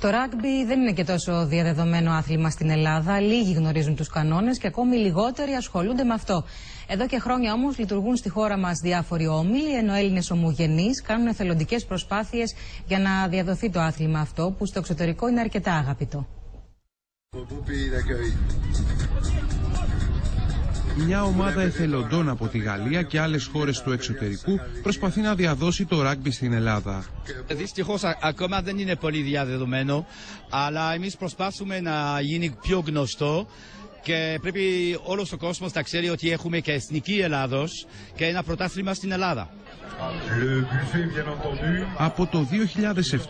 Το ράγκμπι δεν είναι και τόσο διαδεδομένο άθλημα στην Ελλάδα. Λίγοι γνωρίζουν τους κανόνες και ακόμη λιγότεροι ασχολούνται με αυτό. Εδώ και χρόνια όμως λειτουργούν στη χώρα μας διάφοροι όμιλοι, ενώ Έλληνες ομογενείς κάνουν εθελοντικές προσπάθειες για να διαδοθεί το άθλημα αυτό, που στο εξωτερικό είναι αρκετά αγαπητό. Μια ομάδα εθελοντών από τη Γαλλία και άλλες χώρες του εξωτερικού προσπαθεί να διαδώσει το ράγκμπι στην Ελλάδα. Δυστυχώς ακόμα δεν είναι πολύ διαδεδομένο, αλλά εμείς προσπαθούμε να γίνει πιο γνωστό και πρέπει όλος ο κόσμος να ξέρει ότι έχουμε και εθνική Ελλάδος και ένα πρωτάθλημα στην Ελλάδα. Από το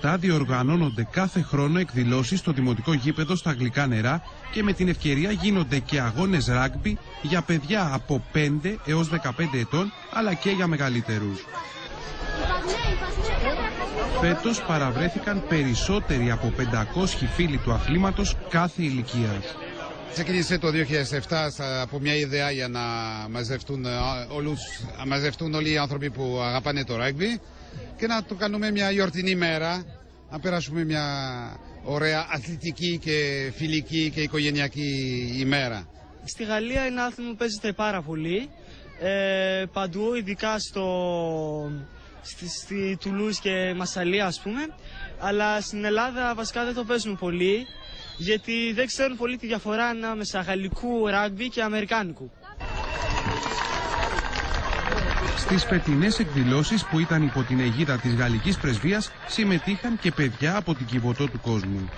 2007 διοργανώνονται κάθε χρόνο εκδηλώσεις στο δημοτικό γήπεδο στα Γλυκά Νερά και με την ευκαιρία γίνονται και αγώνες ράγκμπι για παιδιά από 5 έως 15 ετών, αλλά και για μεγαλύτερους. Φέτος παραβρέθηκαν περισσότεροι από 500 φίλοι του αθλήματος κάθε ηλικίας. Ξεκίνησε το 2007 από μια ιδέα για να μαζευτούν όλοι οι άνθρωποι που αγαπάνε το ράγκμπι και να το κάνουμε μια γιορτινή μέρα, να περάσουμε μια ωραία αθλητική και φιλική και οικογενειακή ημέρα. Στη Γαλλία είναι άθλημα που παίζεται πάρα πολύ, παντού, ειδικά στη Τουλούζ και Μασσαλία ας πούμε, αλλά στην Ελλάδα βασικά δεν το παίζουν πολύ, γιατί δεν ξέρουν πολύ τη διαφορά ανάμεσα γαλλικού ράγκμπι και αμερικάνικου. Στις φετινές εκδηλώσεις που ήταν υπό την αιγίδα της Γαλλικής Πρεσβείας συμμετείχαν και παιδιά από την Κιβωτό του κόσμου.